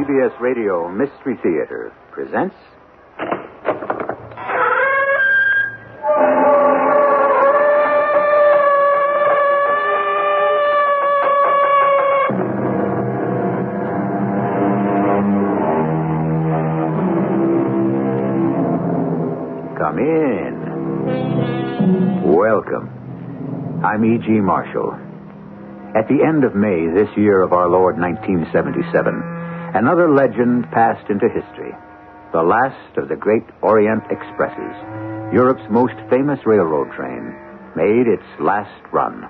CBS Radio Mystery Theater presents... Come in. Welcome. I'm E.G. Marshall. At the end of May this year of our Lord 1977, another legend passed into history. The last of the great Orient Expresses, Europe's most famous railroad train, made its last run.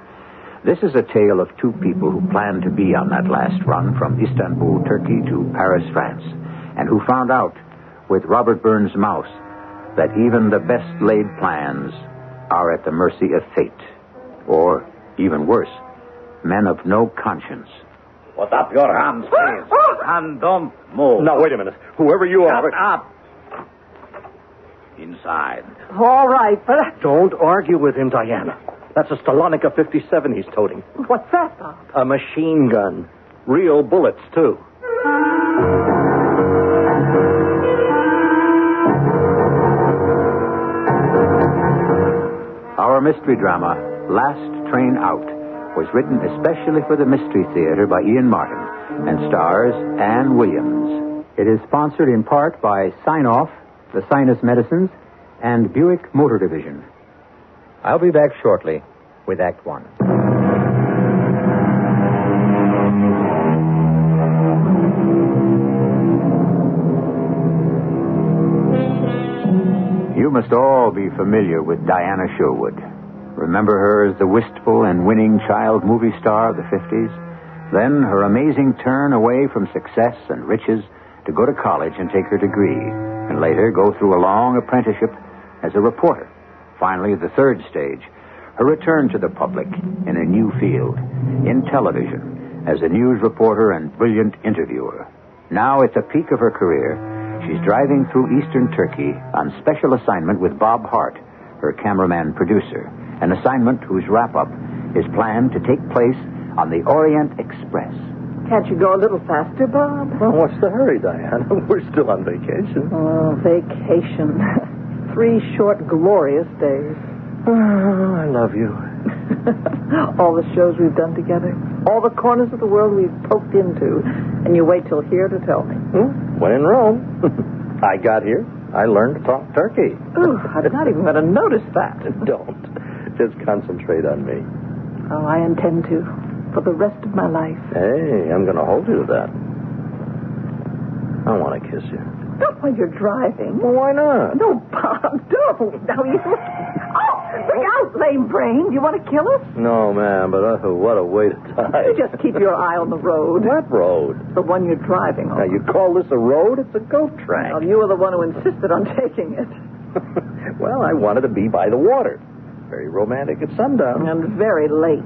This is a tale of two people who planned to be on that last run from Istanbul, Turkey to Paris, France, and who found out, with Robert Burns' mouse, that even the best laid plans are at the mercy of fate. Or, even worse, men of no conscience. Put up your hands, please. And don't move. Now, wait a minute. Whoever you are... Shut up. Inside. All right, but... Don't argue with him, Diana. That's a Stalonica 57 he's toting. What's that, Bob? A machine gun. Real bullets, too. Our mystery drama, Last Train Out, was written especially for the Mystery Theater by Ian Martin and stars Ann Williams. It is sponsored in part by Sign-Off, the Sinus Medicines, and Buick Motor Division. I'll be back shortly with Act One. You must all be familiar with Diana Sherwood. Remember her as the wistful and winning child movie star of the 50s? Then her amazing turn away from success and riches to go to college and take her degree, and later go through a long apprenticeship as a reporter. Finally, the third stage, her return to the public in a new field, in television, as a news reporter and brilliant interviewer. Now, at the peak of her career, she's driving through eastern Turkey on special assignment with Bob Hart, her cameraman-producer, an assignment whose wrap-up is planned to take place on the Orient Express. Can't you go a little faster, Bob? Well, what's the hurry, Diana? We're still on vacation. Oh, vacation. 3 short, glorious days. Oh, I love you. All the shows we've done together. All the corners of the world we've poked into. And you wait till here to tell me. When in Rome. I got here. I learned to talk turkey. Ooh, I'm not even going to notice that. Don't. Just concentrate on me. Oh, I intend to. For the rest of my life. Hey, I'm going to hold you to that. I want to kiss you. Not while you're driving. Well, why not? No, Bob, don't. Now you... Oh, look out, lame brain. Do you want to kill us? No, ma'am, but what a way to die. You just keep your eye on the road. What road? The one you're driving on. Now, you call this a road? It's a goat track. Well, you were the one who insisted on taking it. Well, I wanted to be by the water. Very romantic at sundown. And very late.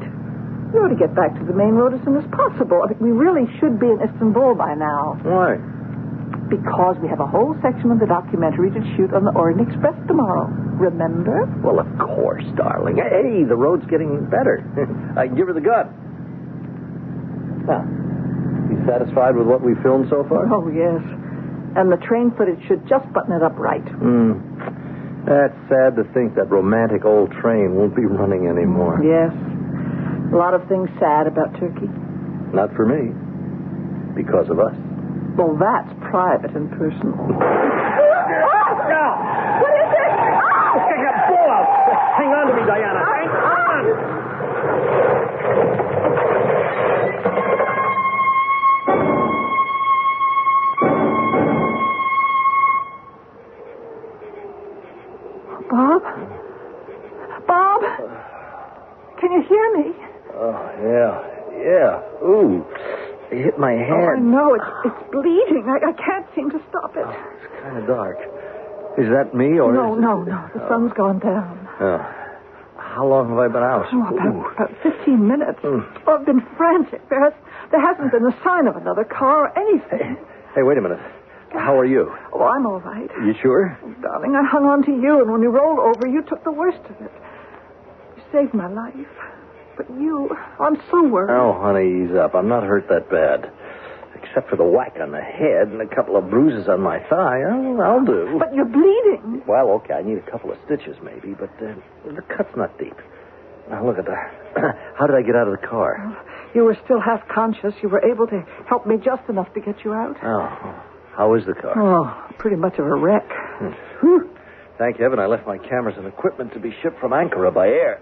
We ought to get back to the main road as soon as possible. I think we really should be in Istanbul by now. Why? Because we have a whole section of the documentary to shoot on the Orient Express tomorrow. Remember? Well, of course, darling. Hey, the road's getting better. I can give her the gun. Now, you satisfied with what we filmed so far? Oh, yes. And the train footage should just button it up right. That's sad to think that romantic old train won't be running anymore. Yes. A lot of things sad about Turkey. Not for me. Because of us. Well, that's private and personal. Now! What is it? Oh! Blow out! Hang on to me, Diana. Hang on! Bob? Bob? Can you hear me? Oh, yeah. Ooh. It hit my head. Oh, I know. It's bleeding. I can't seem to stop it. Oh, it's kind of dark. Is that me or No. is it... The sun's gone down. Oh. How long have I been out? Oh, about 15 minutes. Oh, I've been frantic. There hasn't been a sign of another car or anything. Hey, wait a minute. How are you? Oh, I'm all right. You sure? Oh, darling, I hung on to you, and when you rolled over, you took the worst of it. You saved my life. But you, I'm so worried. Oh, honey, ease up. I'm not hurt that bad. Except for the whack on the head and a couple of bruises on my thigh, I'll do. But you're bleeding. Well, okay, I need a couple of stitches maybe, but the cut's not deep. Now, look at that. How did I get out of the car? You were still half conscious. You were able to help me just enough to get you out. Oh, how is the car? Oh, pretty much of a wreck. Whew. Thank heaven I left my cameras and equipment to be shipped from Ankara by air.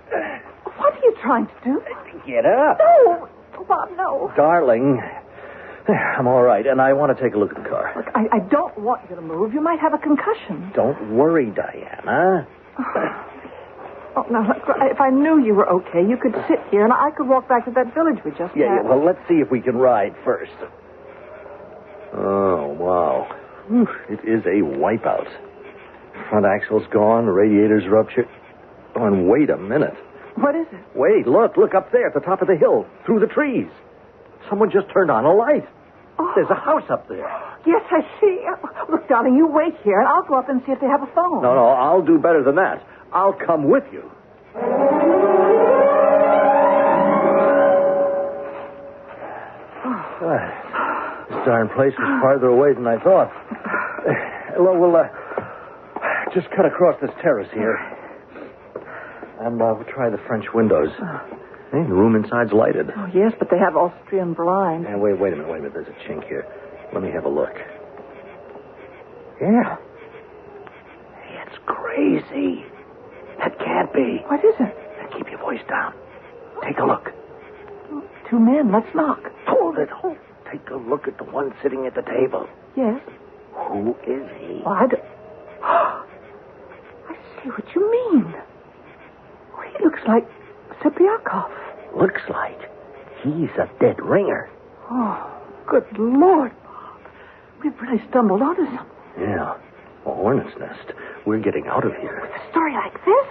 What are you trying to do? Get up. No. Oh, Bob, no. Darling, I'm all right, and I want to take a look at the car. Look, I don't want you to move. You might have a concussion. Don't worry, Diana. Oh, now, look, if I knew you were okay, you could sit here, and I could walk back to that village we just Yeah, had. well, let's see if we can ride first. Oh, wow. Whew, it is a wipeout. Front axle's gone, the radiator's ruptured. Oh, and wait a minute. What is it? Wait, look up there at the top of the hill, through the trees. Someone just turned on a light. Oh. There's a house up there. Yes, I see. Look, darling, you wait here, and I'll go up and see if they have a phone. No, I'll do better than that. I'll come with you. This darn place was farther away than I thought. Well, we'll just cut across this terrace here. And we'll try the French windows. Hey, the room inside's lighted. Oh, yes, but they have Austrian blinds. And wait a minute. There's a chink here. Let me have a look. Yeah. Hey, it's crazy. That can't be. What is it? Now, keep your voice down. Take a look. Two men. Let's knock. Hold it. Take a look at the one sitting at the table. Yes. Who is he? Well, I see what you mean. Oh, he looks like Sipiakov. Looks like he's a dead ringer. Oh, good Lord, Bob. We've really stumbled onto something. Yeah. A hornet's nest. We're getting out of here. With a story like this?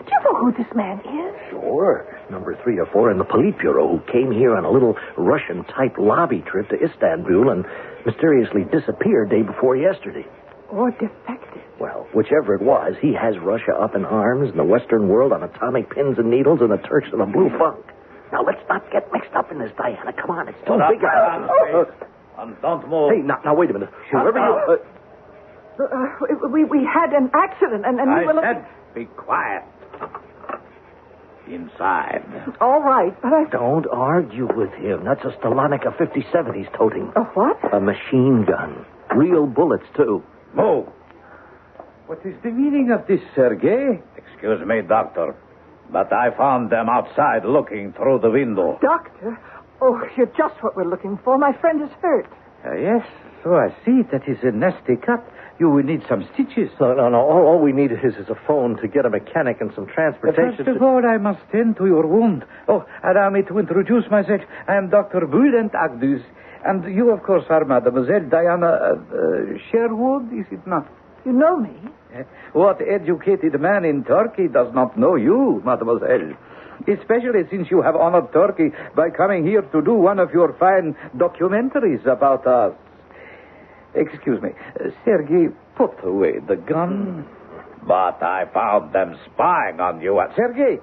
Do you know who this man is? Sure. Number 3 or 4 in the Politburo who came here on a little Russian-type lobby trip to Istanbul and mysteriously disappeared day before yesterday. Or defected. Well, whichever it was, he has Russia up in arms and the Western world on atomic pins and needles and the Turks in a blue funk. Now, let's not get mixed up in this, Diana. Come on, it's too big. And don't move. Hey, now, wait a minute. Whoever you... We had an accident, and we were looking... said, be quiet. Inside. All right, but I... Don't argue with him. That's a Stalonica 57 he's toting. A what? A machine gun. Real bullets, too. Move. What is the meaning of this, Sergei? Excuse me, doctor, but I found them outside looking through the window. Doctor? Oh, you're just what we're looking for. My friend is hurt. Yes, so I see. That is a nasty cut. You will need some stitches. No. All we need is a phone to get a mechanic and some transportation. First of all, I must tend to your wound. Oh, allow me to introduce myself. I am Dr. Bülent Agdüz. And you, of course, are Mademoiselle Diana Sherwood, is it not? You know me? What educated man in Turkey does not know you, Mademoiselle? Especially since you have honored Turkey by coming here to do one of your fine documentaries about us. Excuse me. Sergei, put away the gun. But I found them spying on you at... Sergei!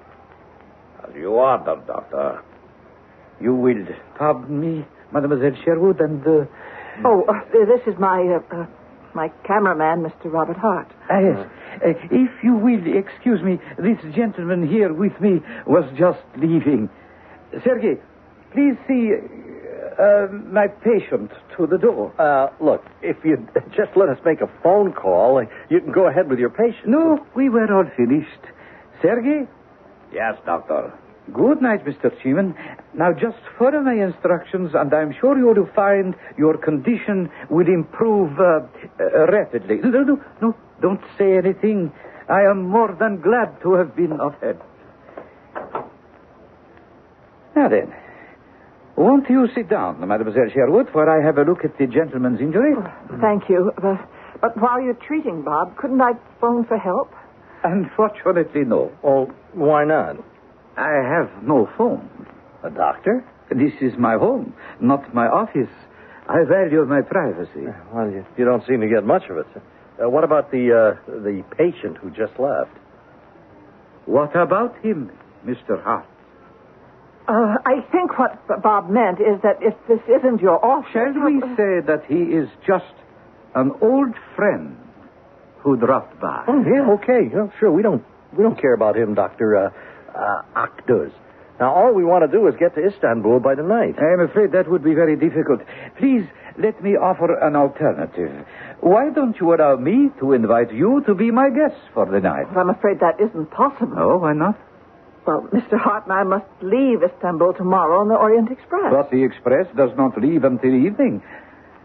As you ordered, doctor. You will pardon me, Mademoiselle Sherwood, and... this is my cameraman, Mr. Robert Hart. Yes. If you will excuse me, this gentleman here with me was just leaving. Sergei, please see my patient to the door. Look, if you just let us make a phone call, you can go ahead with your patient. No, we were all finished. Sergei? Yes, doctor. Good night, Mr. Cheeman. Now, just follow my instructions, and I'm sure you will find your condition will improve rapidly. No, don't say anything. I am more than glad to have been of help. Now then, won't you sit down, Mademoiselle Sherwood, while I have a look at the gentleman's injury? Thank you. But while you're treating Bob, couldn't I phone for help? Unfortunately, no. Oh, why not? I have no phone. A doctor? This is my home, not my office. I value my privacy. Well, you don't seem to get much of it. What about the patient who just left? What about him, Mr. Hart? I think what Bob meant is that if this isn't your office... Shall we say that he is just an old friend who dropped by? Oh, yeah, okay. Sure, we don't care about him, Dr. Akduz. Now, all we want to do is get to Istanbul by tonight. I am afraid that would be very difficult. Please, let me offer an alternative. Why don't you allow me to invite you to be my guest for the night? I'm afraid that isn't possible. Oh, why not? Well, Mr. Hart and I must leave Istanbul tomorrow on the Orient Express. But the Express does not leave until evening.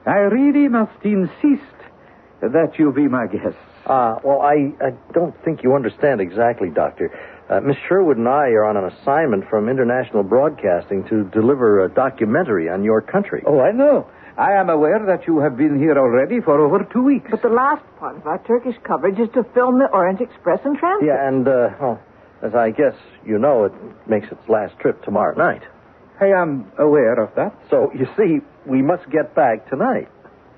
I really must insist that you be my guest. Well, I don't think you understand exactly, Doctor. Miss Sherwood and I are on an assignment from International Broadcasting to deliver a documentary on your country. Oh, I know. I am aware that you have been here already for over 2 weeks. But the last part of our Turkish coverage is to film the Orient Express in transit. Yeah, and, as I guess you know, it makes its last trip tomorrow night. I am aware of that. So, you see, we must get back tonight.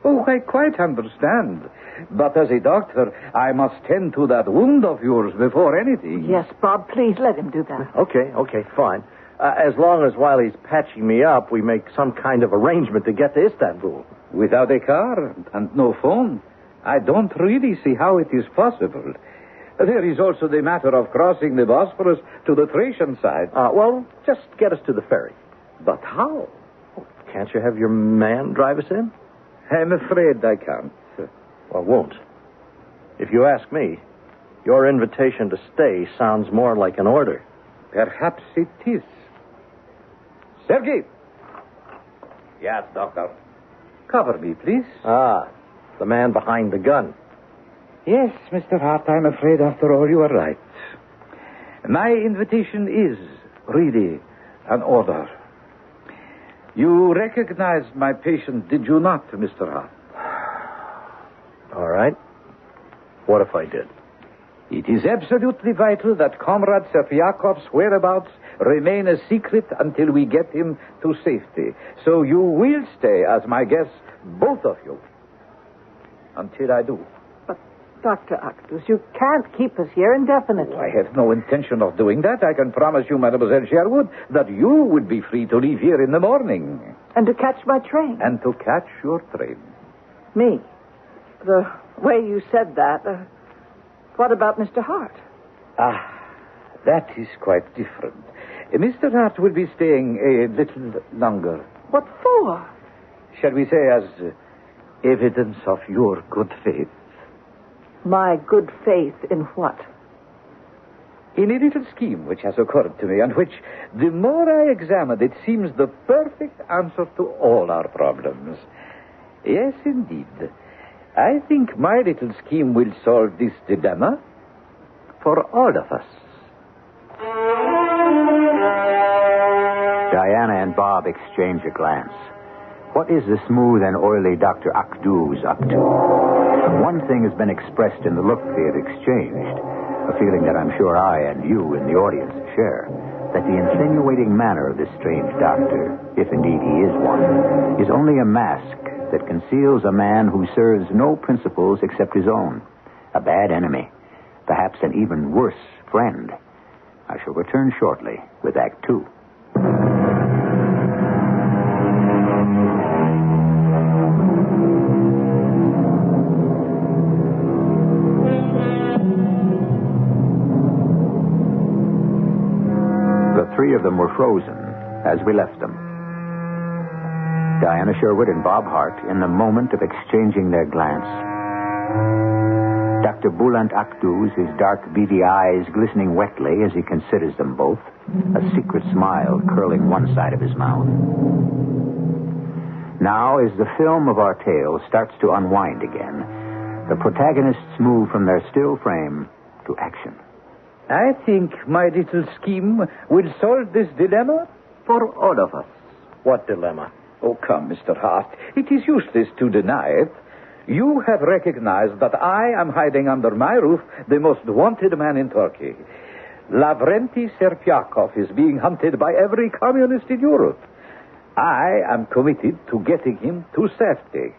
Oh, I quite understand. But as a doctor, I must tend to that wound of yours before anything. Yes, Bob, please let him do that. Okay, fine. As long as while he's patching me up, we make some kind of arrangement to get to Istanbul. Without a car and no phone, I don't really see how it is possible. There is also the matter of crossing the Bosphorus to the Thracian side. Well, just get us to the ferry. But how? Can't you have your man drive us in? I'm afraid I can't. Well, won't. If you ask me, your invitation to stay sounds more like an order. Perhaps it is. Sergei! Yes, Doctor. Cover me, please. The man behind the gun. Yes, Mr. Hart, I'm afraid after all you are right. My invitation is really an order. You recognized my patient, did you not, Mr. Hart? All right. What if I did? It is absolutely vital that Comrade Serpiakov's whereabouts remain a secret until we get him to safety. So you will stay as my guests, both of you, until I do. But, Dr. Akduz, you can't keep us here indefinitely. I have no intention of doing that. I can promise you, Mademoiselle Sherwood, that you would be free to leave here in the morning. And to catch my train. And to catch your train. Me? The way you said that, what about Mr. Hart? That is quite different. Mr. Hart will be staying a little longer. What for? Shall we say as evidence of your good faith? My good faith in what? In a little scheme which has occurred to me, and which, the more I examine it, seems the perfect answer to all our problems. Yes, indeed. I think my little scheme will solve this dilemma for all of us. Diana and Bob exchange a glance. What is the smooth and oily Dr. Akduz up to? One thing has been expressed in the look they have exchanged, a feeling that I'm sure I and you in the audience share, that the insinuating manner of this strange doctor, if indeed he is one, is only a mask that conceals a man who serves no principles except his own, a bad enemy, perhaps an even worse friend. I shall return shortly with Act Two. The three of them were frozen as we left them. Diana Sherwood and Bob Hart in the moment of exchanging their glance. Dr. Bulant Akduz, his dark, beady eyes glistening wetly as he considers them both, a secret smile curling one side of his mouth. Now, as the film of our tale starts to unwind again, the protagonists move from their still frame to action. I think my little scheme will solve this dilemma for all of us. What dilemma? Oh, come, Mr. Hart. It is useless to deny it. You have recognized that I am hiding under my roof the most wanted man in Turkey. Lavrenti Serpiakov is being hunted by every communist in Europe. I am committed to getting him to safety.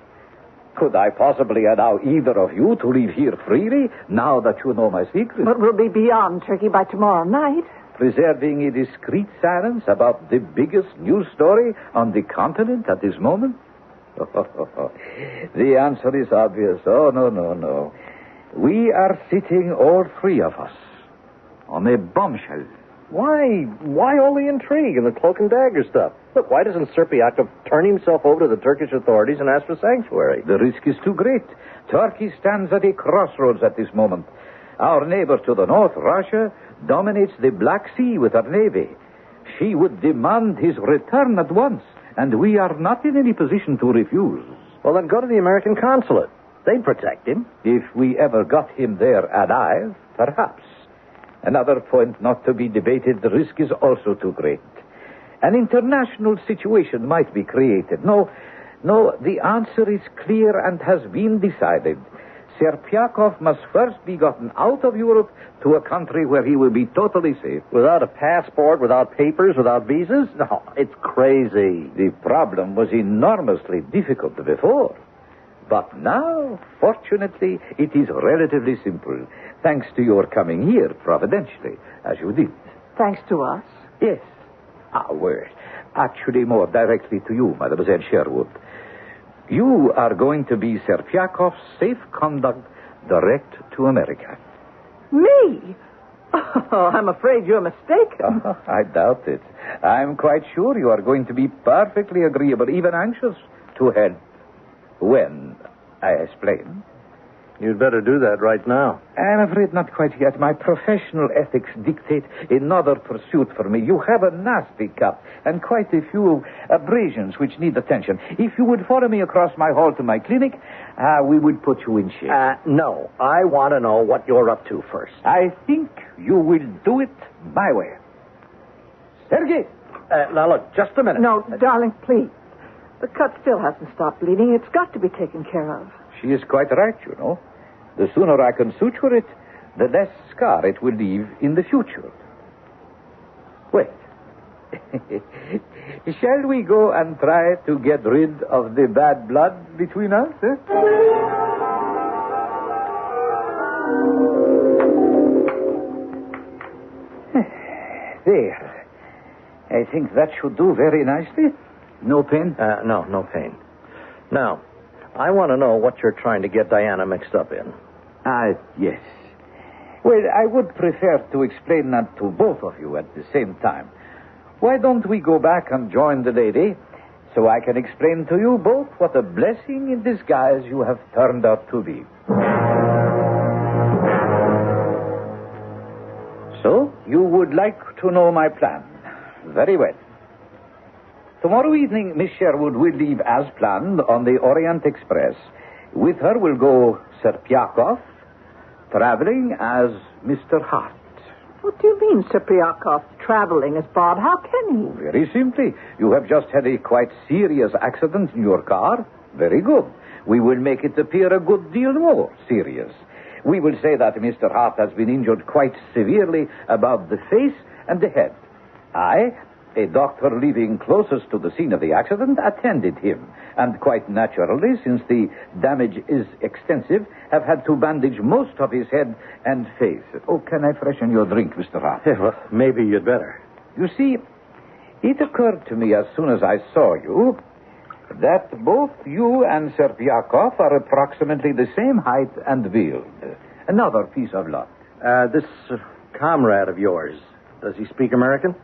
Could I possibly allow either of you to leave here freely now that you know my secret? But we'll be beyond Turkey by tomorrow night. preserving a discreet silence about the biggest news story on the continent at this moment? The answer is obvious. Oh, no. We are sitting, all three of us, on a bombshell. Why all the intrigue and the cloak and dagger stuff? Look, why doesn't Serpiakov turn himself over to the Turkish authorities and ask for sanctuary? The risk is too great. Turkey stands at a crossroads at this moment. Our neighbor to the north, Russia, dominates the Black Sea with her navy. She would demand his return at once, and we are not in any position to refuse. Well, then go to the American consulate. They'd protect him. If we ever got him there alive, perhaps. Another point not to be debated, the risk is also too great. An international situation might be created. No, the answer is clear and has been decided. Serpiakov must first be gotten out of Europe to a country where he will be totally safe. Without a passport, without papers, without visas? No, it's crazy. The problem was enormously difficult before. But now, fortunately, it is relatively simple, thanks to your coming here providentially, as you did. Thanks to us? Yes. Well, actually more directly to you, Mademoiselle Sherwood. You are going to be Serpiakov's safe conduct direct to America. Me? Oh, I'm afraid you're mistaken. I doubt it. I'm quite sure you are going to be perfectly agreeable, even anxious to help. When I explain. You'd better do that right now. I'm afraid not quite yet. My professional ethics dictate another pursuit for me. You have a nasty cut and quite a few abrasions which need attention. If you would follow me across my hall to my clinic, we would put you in shape. No. I want to know what you're up to first. I think you will do it my way. Sergei! Now, look, just a minute. No, darling, please. The cut still hasn't stopped bleeding. It's got to be taken care of. She is quite right, you know. The sooner I can suture it, the less scar it will leave in the future. Wait. Shall we go and try to get rid of the bad blood between us? There. I think that should do very nicely. No pain? No pain. Now, I want to know what you're trying to get Diana mixed up in. Yes. Well, I would prefer to explain that to both of you at the same time. Why don't we go back and join the lady so I can explain to you both what a blessing in disguise you have turned out to be. So, you would like to know my plan. Very well. Tomorrow evening, Miss Sherwood will leave as planned on the Orient Express. With her will go Serpiakov, traveling as Mr. Hart. What do you mean, Serpiakov, traveling as Bob? How can he? Very simply. You have just had a quite serious accident in your car. Very good. We will make it appear a good deal more serious. We will say that Mr. Hart has been injured quite severely about the face and the head. I, a doctor living closest to the scene of the accident, attended him. And quite naturally, since the damage is extensive, have had to bandage most of his head and face. Oh, can I freshen your drink, Mr. Hart? Yeah, well, maybe you'd better. You see, it occurred to me as soon as I saw you that both you and Serpiakov are approximately the same height and build. Another piece of luck. This comrade of yours, does he speak American?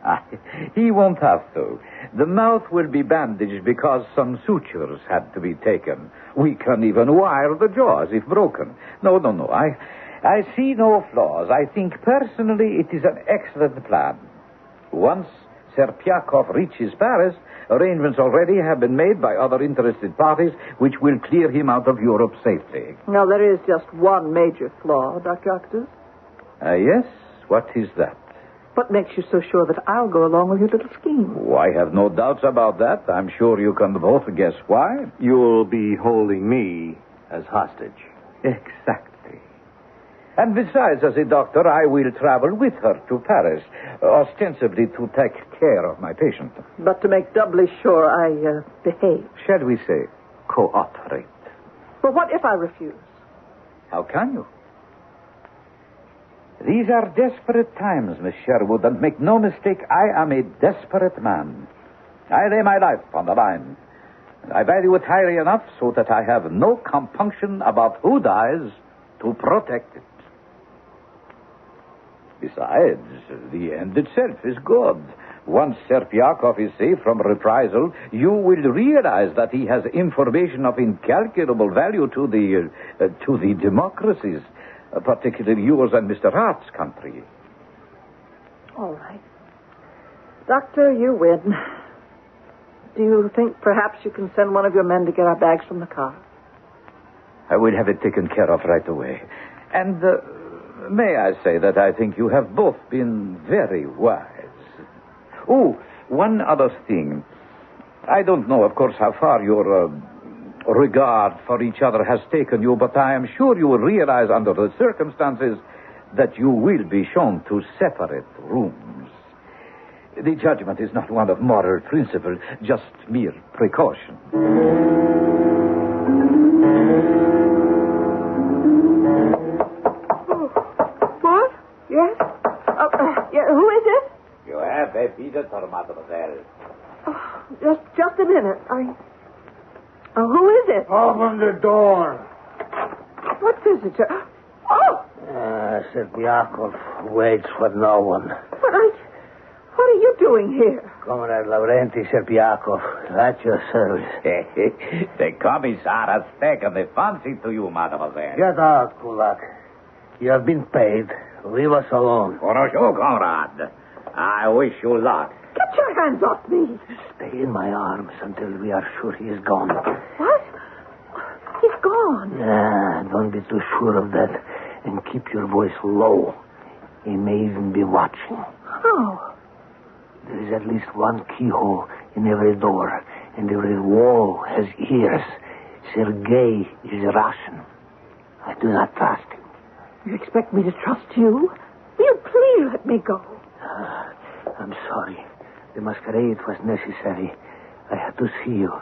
He won't have to. The mouth will be bandaged because some sutures had to be taken. We can even wire the jaws if broken. No. I see no flaws. I think personally it is an excellent plan. Once Serpiakov reaches Paris, arrangements already have been made by other interested parties which will clear him out of Europe safely. No, there is just one major flaw, Dr. Octus. Yes? What is that? What makes you so sure that I'll go along with your little scheme? Oh, I have no doubts about that. I'm sure you can both guess why. You'll be holding me as hostage. Exactly. And besides, as a doctor, I will travel with her to Paris, ostensibly to take care of my patient. But to make doubly sure I behave. Shall we say, cooperate? But what if I refuse? How can you? These are desperate times, Miss Sherwood, and make no mistake, I am a desperate man. I lay my life on the line. I value it highly enough so that I have no compunction about who dies to protect it. Besides, the end itself is good. Once Serpiakov is safe from reprisal, you will realize that he has information of incalculable value to the democracies, particularly yours and Mr. Hart's country. All right. Doctor, you win. Do you think perhaps you can send one of your men to get our bags from the car? I will have it taken care of right away. And may I say that I think you have both been very wise. Oh, one other thing. I don't know, of course, how far your regard for each other has taken you, but I am sure you will realize under the circumstances that you will be shown to separate rooms. The judgment is not one of moral principle, just mere precaution. What? Yes? Yeah, who is it? You have a visitor, mademoiselle. Oh, just a minute. Who is it? Open the door. What visitor? Oh! Serpiakov waits for no one. What are you doing here? Comrade Lavrenti Serpiakov, at your service. The commissar has taken a fancy to you, mademoiselle. Get out, Kulak. You have been paid. Leave us alone. Bonjour, comrade. I wish you luck. Get your hands off me. Stay in my arms until we are sure he is gone. What? He's gone. Don't be too sure of that. And keep your voice low. He may even be watching. Oh. There is at least one keyhole in every door, and every wall has ears. Sergei is Russian. I do not trust him. You expect me to trust you? Will you please let me go? I'm sorry. The masquerade was necessary. I had to see you.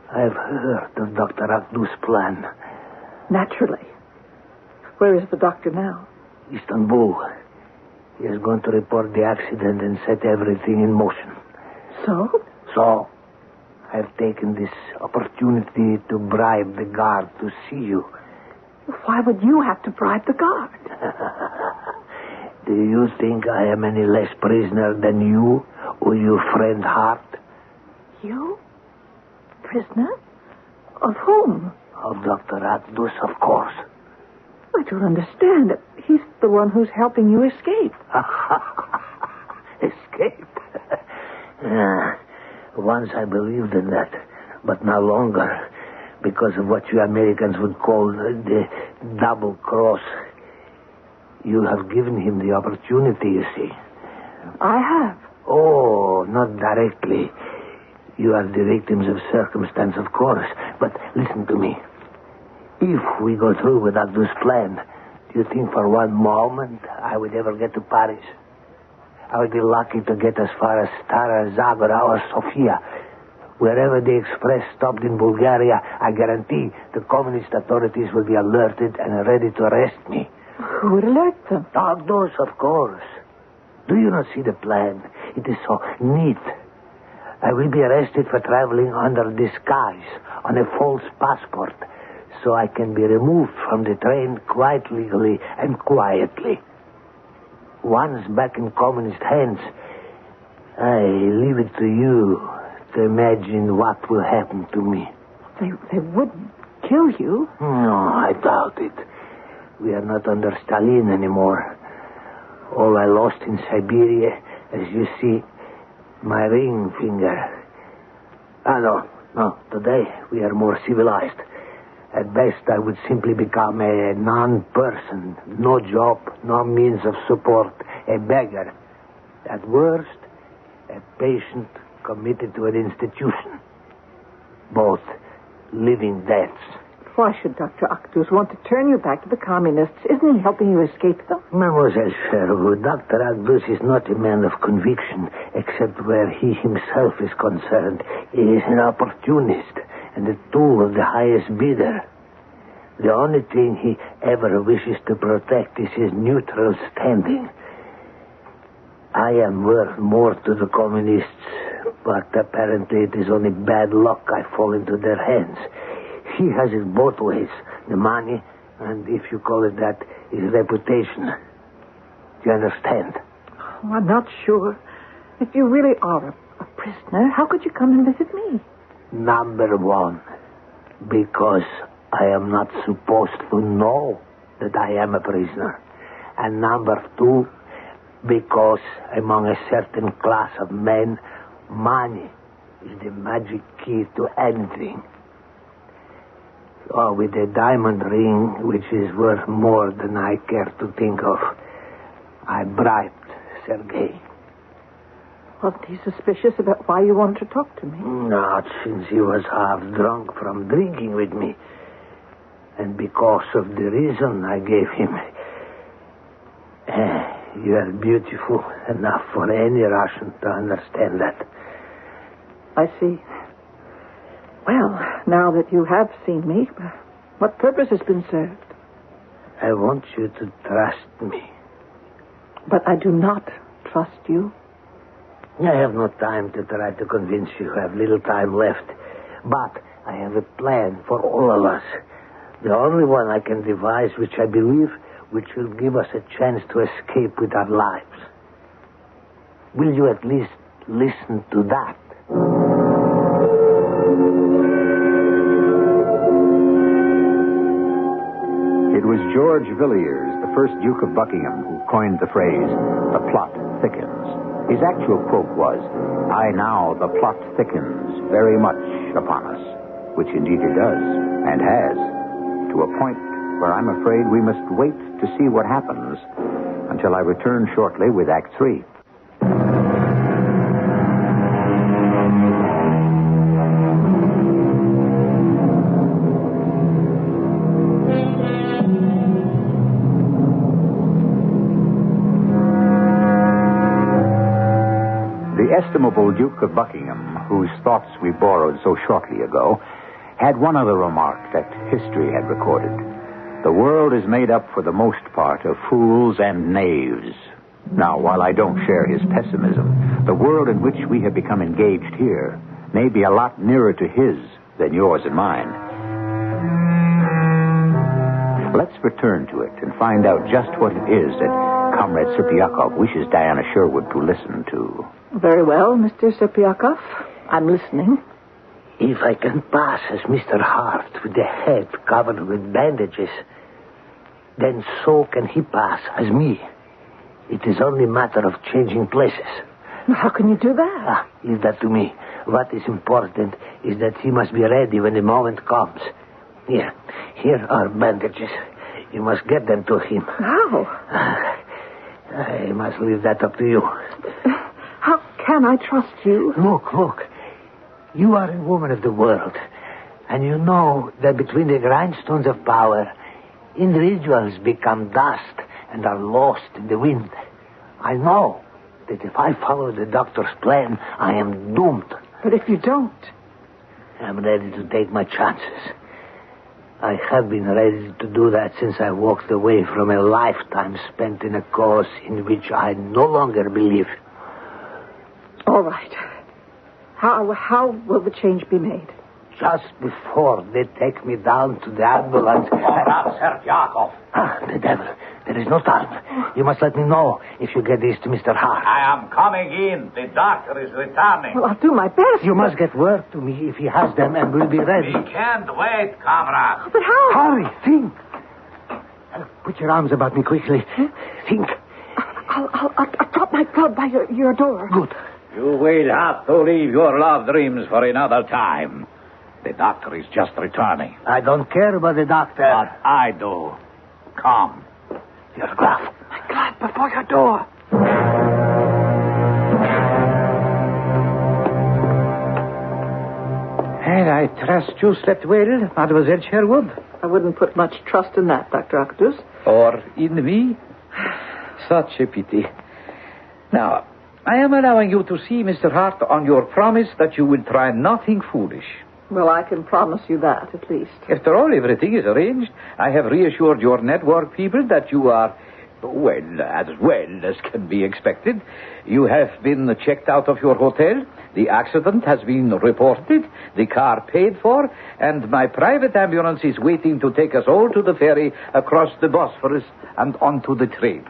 I've heard of Dr. Akdu's plan. Naturally. Where is the doctor now? Istanbul. He is going to report the accident and set everything in motion. So? I've taken this opportunity to bribe the guard to see you. Why would you have to bribe the guard? Do you think I am any less prisoner than you or your friend Hart? You? Prisoner? Of whom? Of Dr. Akdus, of course. I don't understand. He's the one who's helping you escape. Escape? Once I believed in that, but no longer, because of what you Americans would call the double cross. You have given him the opportunity, you see. I have. Oh, not directly. You are the victims of circumstance, of course. But listen to me. If we go through with Abdul's plan, do you think for one moment I would ever get to Paris? I would be lucky to get as far as Stara Zagora or Sofia. Wherever the express stopped in Bulgaria, I guarantee the communist authorities will be alerted and ready to arrest me. Who would alert them? Those, of course. Do you not see the plan? It is so neat. I will be arrested for traveling under disguise on a false passport, so I can be removed from the train quite legally and quietly. Once back in communist hands, I leave it to you to imagine what will happen to me. They wouldn't kill you. No, I doubt it. We are not under Stalin anymore. All I lost in Siberia, as you see, my ring finger. No. Today we are more civilized. At best, I would simply become a non-person. No job, no means of support. A beggar. At worst, a patient committed to an institution. Both living deaths. Why should Dr. Akdus want to turn you back to the communists? Isn't he helping you escape them? Mademoiselle Sherwood, Dr. Akdus is not a man of conviction, except where he himself is concerned. He is an opportunist and a tool of the highest bidder. The only thing he ever wishes to protect is his neutral standing. I am worth more to the communists, but apparently it is only bad luck I fall into their hands. He has it both ways, the money, and if you call it that, his reputation. Do you understand? Oh, I'm not sure. If you really are a prisoner, how could you come and visit me? Number one, because I am not supposed to know that I am a prisoner. And number two, because among a certain class of men, money is the magic key to anything. So with a diamond ring, which is worth more than I care to think of, I bribed Sergei. Wasn't he suspicious about why you wanted to talk to me? Not since he was half drunk from drinking with me. And because of the reason I gave him. You are beautiful enough for any Russian to understand that. I see. Well, now that you have seen me, what purpose has been served? I want you to trust me. But I do not trust you. I have no time to try to convince you. I have little time left. But I have a plan for all of us. The only one I can devise, which I believe, which will give us a chance to escape with our lives. Will you at least listen to that? It was George Villiers, the first Duke of Buckingham, who coined the phrase, "The plot thickens." His actual quote was, "I now, the plot thickens very much upon us," which indeed it does, and has, to a point where I'm afraid we must wait to see what happens until I return shortly with Act 3. The estimable Duke of Buckingham, whose thoughts we borrowed so shortly ago, had one other remark that history had recorded. The world is made up for the most part of fools and knaves. Now, while I don't share his pessimism, the world in which we have become engaged here may be a lot nearer to his than yours and mine. Let's return to it and find out just what it is that Comrade Serpiakov wishes Diana Sherwood to listen to. Very well, Mr. Serpiakov. I'm listening. If I can pass as Mr. Hart with the head covered with bandages, then so can he pass as me. It is only a matter of changing places. How can you do that? Leave that to me. What is important is that he must be ready when the moment comes. Here are bandages. You must get them to him. How? I must leave that up to you. How can I trust you? Look. You are a woman of the world, and you know that between the grindstones of power, individuals become dust and are lost in the wind. I know that if I follow the doctor's plan, I am doomed. But if you don't? I'm ready to take my chances. I have been ready to do that since I walked away from a lifetime spent in a cause in which I no longer believe. All right. How will the change be made? Just before they take me down to the ambulance. Serpiakov. The devil. There is no time. You must let me know if you get this to Mr. Hart. I am coming in. The doctor is returning. Well, I'll do my best. You must get word to me if he has them and will be ready. We can't wait, comrade. But how? Hurry, think. Put your arms about me quickly. Think. I'll drop my club by your door. Good. You will have to leave your love dreams for another time. The doctor is just returning. I don't care about the doctor. But I do. Come. Your glove. My glove before your door. And I trust you slept well, Mademoiselle Sherwood. I wouldn't put much trust in that, Dr. Octus. Or in me? Such a pity. Now, I am allowing you to see Mr. Hart on your promise that you will try nothing foolish. Well, I can promise you that, at least. After all, everything is arranged. I have reassured your network people that you are, well as can be expected. You have been checked out of your hotel. The accident has been reported, the car paid for, and my private ambulance is waiting to take us all to the ferry across the Bosphorus and onto the train.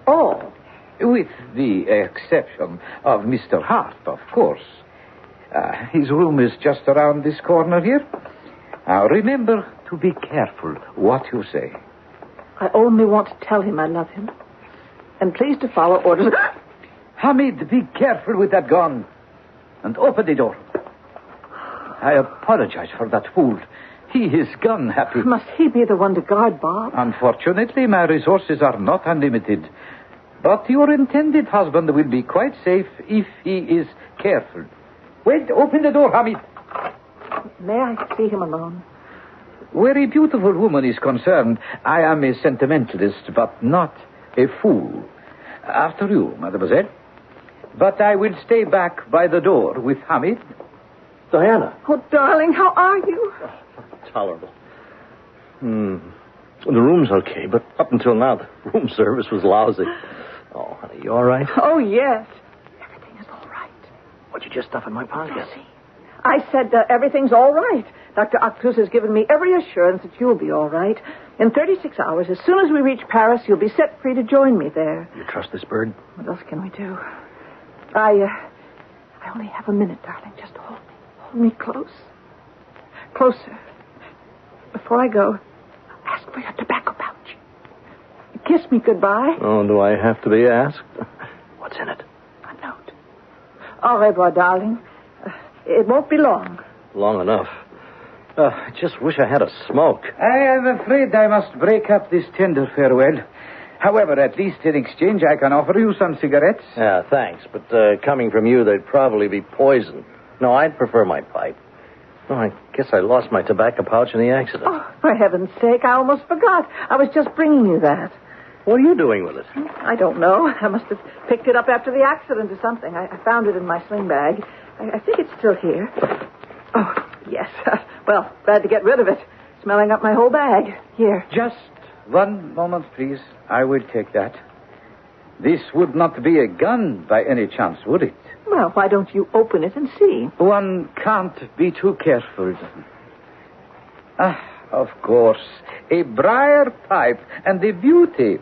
Oh. With the exception of Mr. Hart, of course. His room is just around this corner here. Now, remember to be careful what you say. I only want to tell him I love him. And please to follow orders. Hamid, be careful with that gun. And open the door. I apologize for that fool. He is gun happy. Must he be the one to guard Bob? Unfortunately, my resources are not unlimited. But your intended husband will be quite safe if he is careful. Wait, open the door, Hamid. May I see him alone? Where a beautiful woman is concerned, I am a sentimentalist, but not a fool. After you, mademoiselle. But I will stay back by the door with Hamid. Diana. Oh, darling, how are you? Tolerable. The room's okay, but up until now, the room service was lousy. Oh, honey, you all right? Oh, yes. Everything is all right. What'd you just stuff in my pocket? See, I said everything's all right. Dr. Octus has given me every assurance that you'll be all right. In 36 hours, as soon as we reach Paris, you'll be set free to join me there. You trust this bird? What else can we do? I only have a minute, darling. Just hold me. Hold me close. Closer. Before I go, ask for your tobacco pouch. Kiss me goodbye. Oh, do I have to be asked? What's in it? A note. Au revoir, darling. It won't be long. Long enough. I just wish I had a smoke. I am afraid I must break up this tender farewell. However, at least in exchange, I can offer you some cigarettes. Yeah, thanks. But coming from you, they'd probably be poison. No, I'd prefer my pipe. Oh, I guess I lost my tobacco pouch in the accident. Oh, for heaven's sake, I almost forgot. I was just bringing you that. What are you doing with it? I don't know. I must have picked it up after the accident or something. I found it in my sling bag. I think it's still here. Oh, yes. Well, glad to get rid of it. Smelling up my whole bag. Here. Just one moment, please. I will take that. This would not be a gun by any chance, would it? Well, why don't you open it and see? One can't be too careful. Of course. A briar pipe and a beauty.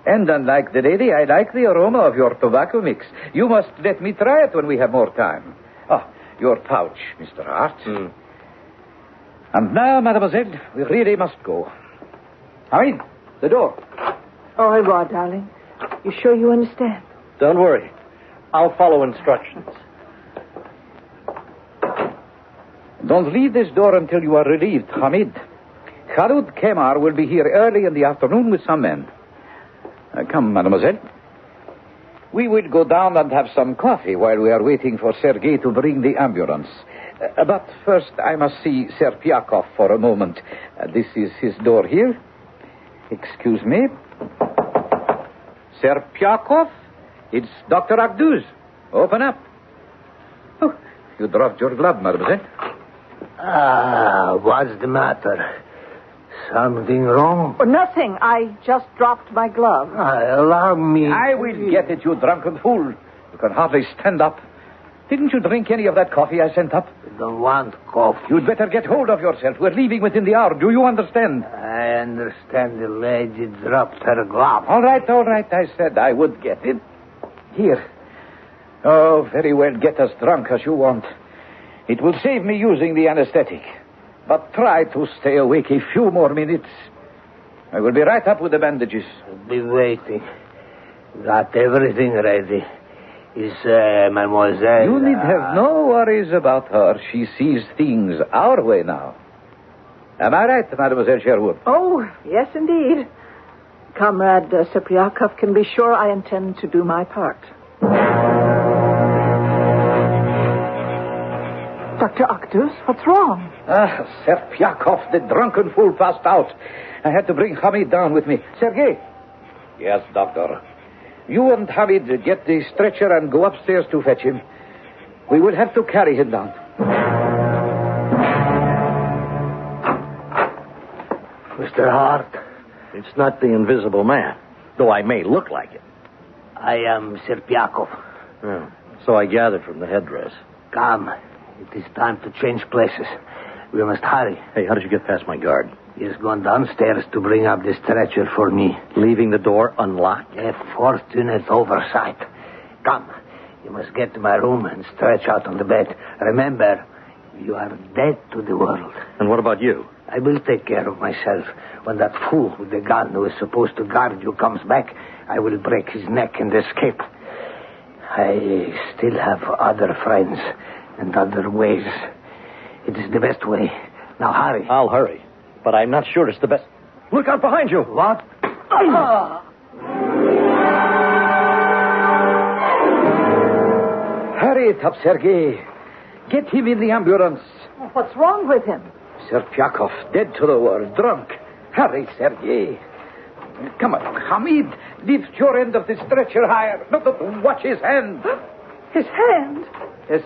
And unlike the lady, I like the aroma of your tobacco mix. You must let me try it when we have more time. Your pouch, Mr. Hart. And now, mademoiselle, we really must go. Hamid, the door. Au revoir, darling. You sure you understand? Don't worry. I'll follow instructions. Don't leave this door until you are relieved, Hamid. Khalud Kemar will be here early in the afternoon with some men. Come, mademoiselle. We will go down and have some coffee while we are waiting for Sergei to bring the ambulance. But first, I must see Serpiakov for a moment. This is his door here. Excuse me. Serpiakov? It's Dr. Agduz. Open up. Oh, you dropped your glove, mademoiselle. What's the matter? Something wrong? Oh, nothing. I just dropped my glove. Allow me. I will get it, you drunken fool. You can hardly stand up. Didn't you drink any of that coffee I sent up? Don't want coffee. You'd better get hold of yourself. We're leaving within the hour. Do you understand? I understand the lady dropped her glove. All right. I said I would get it. Here. Oh, very well. Get as drunk as you want. It will save me using the anesthetic. But try to stay awake a few more minutes. I will be right up with the bandages. Be waiting. Got everything ready. Is Mademoiselle... You need have no worries about her. She sees things our way now. Am I right, Mademoiselle Sherwood? Oh, yes, indeed. Comrade Serpiakov can be sure I intend to do my part. Dr. Octus, what's wrong? Serpiakov, the drunken fool, passed out. I had to bring Hamid down with me. Sergei? Yes, doctor. You and Hamid get the stretcher and go upstairs to fetch him. We will have to carry him down. Mr. Hart, It's not the invisible man, though I may look like it. I am Serpiakov. Oh, so I gathered from the headdress. Come. It is time to change places. We must hurry. Hey, how did you get past my guard? He has gone downstairs to bring up the stretcher for me. Leaving the door unlocked? A fortunate oversight. Come. You must get to my room and stretch out on the bed. Remember, you are dead to the world. And what about you? I will take care of myself. When that fool with the gun who is supposed to guard you comes back, I will break his neck and escape. I still have other friends and other ways. It is the best way. Now hurry. I'll hurry. But I'm not sure it's the best. Look out behind you! What? Hurry it up, Sergei. Get him in the ambulance. What's wrong with him? Serpiakov, dead to the world, drunk. Hurry, Sergei. Come on, Hamid. Lift your end of the stretcher higher. No, watch his hand. His hand? Yes.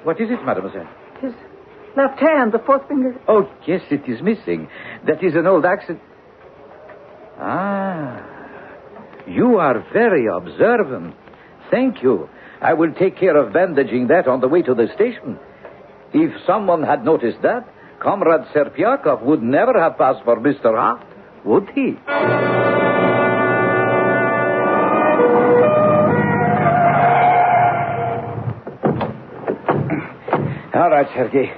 What is it, mademoiselle? His left hand, the fourth finger. Oh, yes, it is missing. That is an old accident. Ah. You are very observant. Thank you. I will take care of bandaging that on the way to the station. If someone had noticed that, Comrade Serpiakov would never have passed for Mr. Hart, would he? All right, Sergei.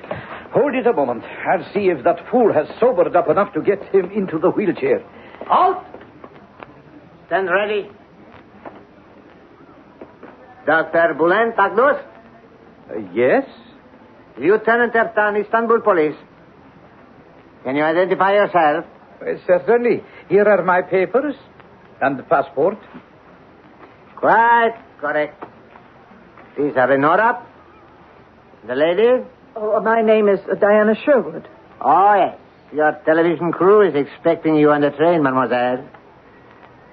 Hold it a moment. I'll see if that fool has sobered up enough to get him into the wheelchair. Halt! Stand ready. Dr. Bülent Agnos? Yes? Lieutenant Ertan, Istanbul Police. Can you identify yourself? Certainly. Here are my papers and the passport. Quite correct. These are Renora. The lady? Oh, my name is Diana Sherwood. Oh, yes. Your television crew is expecting you on the train, mademoiselle.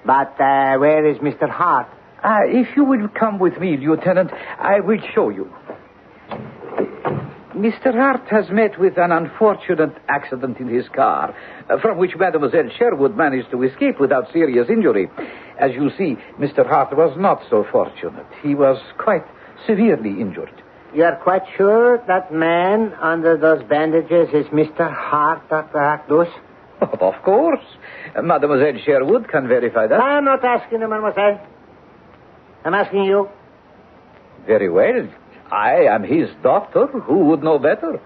But where is Mr. Hart? If you will come with me, Lieutenant, I will show you. Mr. Hart has met with an unfortunate accident in his car, from which Mademoiselle Sherwood managed to escape without serious injury. As you see, Mr. Hart was not so fortunate. He was quite severely injured. You are quite sure that man under those bandages is Mr. Hart, Dr. Agnos? Of course. Mademoiselle Sherwood can verify that. I'm not asking you, mademoiselle. I'm asking you. Very well. I am his doctor. Who would know better?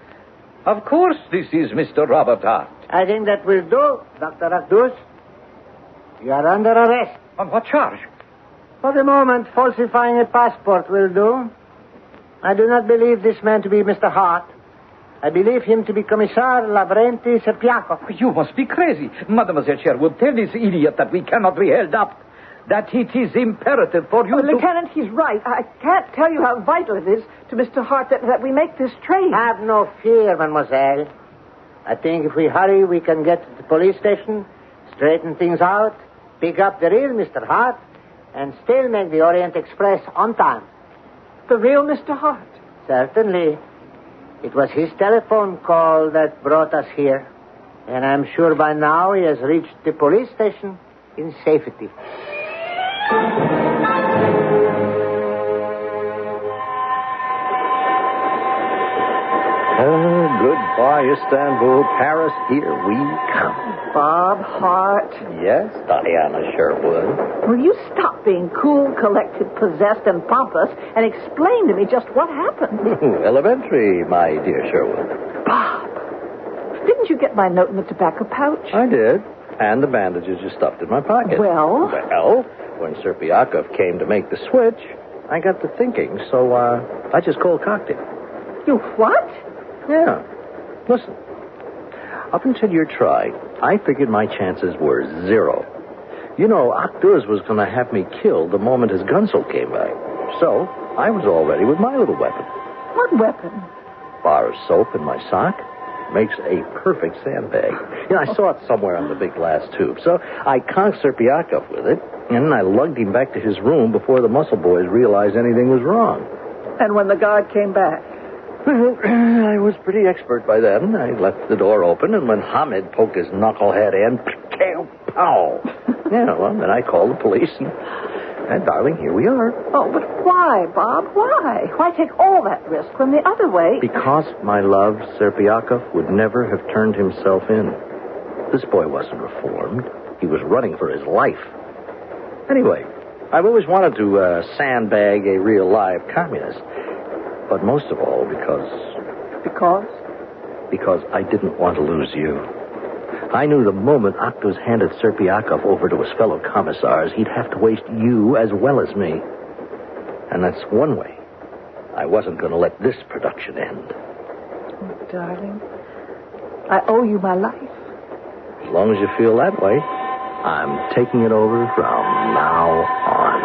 Of course, this is Mr. Robert Hart. I think that will do, Dr. Agnos. You are under arrest. On what charge? For the moment, falsifying a passport will do. I do not believe this man to be Mr. Hart. I believe him to be Commissar Lavrenti Serpiakov. You must be crazy. Mademoiselle Sherwood, tell this idiot that we cannot be held up. That it is imperative for you to... Lieutenant, he's right. I can't tell you how vital it is to Mr. Hart that we make this train. Have no fear, mademoiselle. I think if we hurry, we can get to the police station, straighten things out, pick up the real Mr. Hart, and still make the Orient Express on time. The real Mr. Hart? Certainly. It was his telephone call that brought us here. And I'm sure by now he has reached the police station in safety. Goodbye, Istanbul. Paris, here we come. Bob Hart. Yes, Diana Sherwood. Will you stop being cool, collected, possessed, and pompous and explain to me just what happened? Elementary, my dear Sherwood. Bob, didn't you get my note in the tobacco pouch? I did. And the bandages you stuffed in my pocket. Well? Well, when Serpiakov came to make the switch, I got to thinking, so I just cold-cocked him. You what? Yeah. Listen, up until your try, I figured my chances were 0. You know, Akduz was going to have me killed the moment his gunsel came back. So, I was all ready with my little weapon. What weapon? Bar of soap in my sock. Makes a perfect sandbag. You know, I saw it somewhere on the big glass tube. So I conked Serpiakov with it, and then I lugged him back to his room before the muscle boys realized anything was wrong. And when the guard came back? Well, I was pretty expert by then. I left the door open, and when Hamid poked his knucklehead in, pow! Yeah, well, then I called the police, and darling, here we are. Oh, but why, Bob? Why? Why take all that risk when the other way... Because, my love, Serpiakov would never have turned himself in. This boy wasn't reformed. He was running for his life. Anyway, I've always wanted to sandbag a real live communist. But most of all, because... Because? Because I didn't want to lose you. I knew the moment Octos handed Serpiakov over to his fellow commissars, he'd have to waste you as well as me. And that's one way. I wasn't going to let this production end. Oh, darling, I owe you my life. As long as you feel that way, I'm taking it over from now on.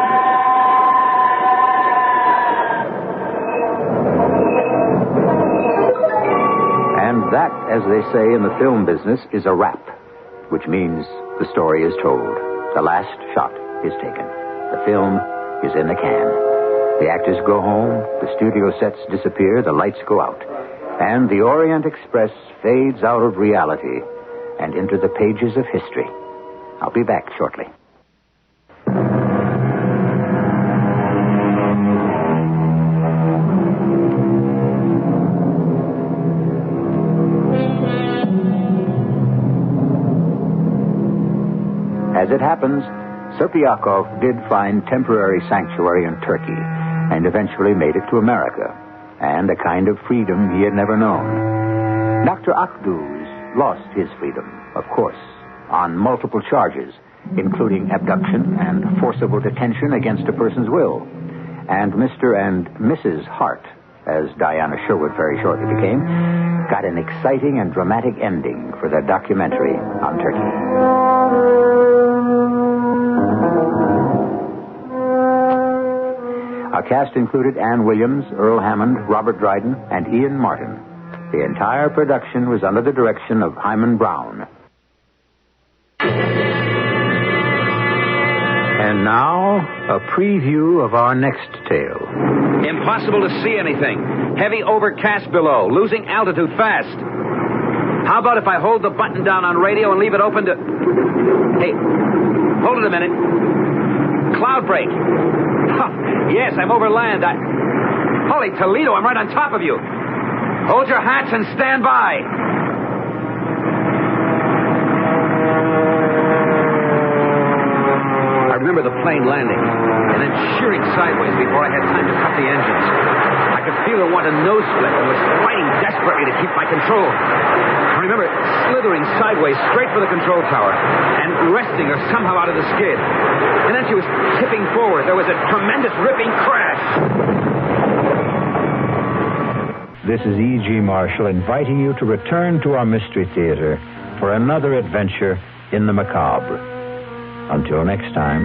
And that, as they say in the film business, is a wrap, which means the story is told. The last shot is taken. The film is in the can. The actors go home, the studio sets disappear, the lights go out, and the Orient Express fades out of reality and into the pages of history. I'll be back shortly. As it happens, Serpiakov did find temporary sanctuary in Turkey and eventually made it to America, and a kind of freedom he had never known. Dr. Akduz lost his freedom, of course, on multiple charges, including abduction and forcible detention against a person's will. And Mr. and Mrs. Hart, as Diana Sherwood very shortly became, got an exciting and dramatic ending for their documentary on Turkey. Our cast included Ann Williams, Earl Hammond, Robert Dryden, and Ian Martin. The entire production was under the direction of Hyman Brown. And now, a preview of our next tale. Impossible to see anything. Heavy overcast below. Losing altitude fast. How about if I hold the button down on radio and leave it open to... Hey, hold it a minute. Cloud break. Yes, I'm over land. Holy Toledo, I'm right on top of you. Hold your hats and stand by. I remember the plane landing and then shearing sideways before I had time to cut the engines. I could feel her want a nose split and was fighting desperately to keep my control. I remember slithering sideways straight for the control tower and wresting her somehow out of the skid. And then she was tipping forward. There was a tremendous ripping crash. This is E.G. Marshall inviting you to return to our Mystery Theater for another adventure in the macabre. Until next time,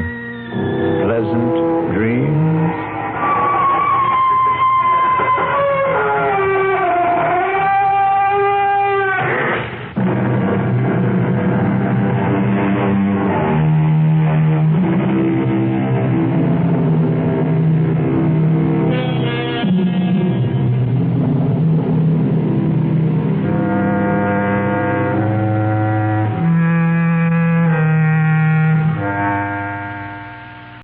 pleasant dreams.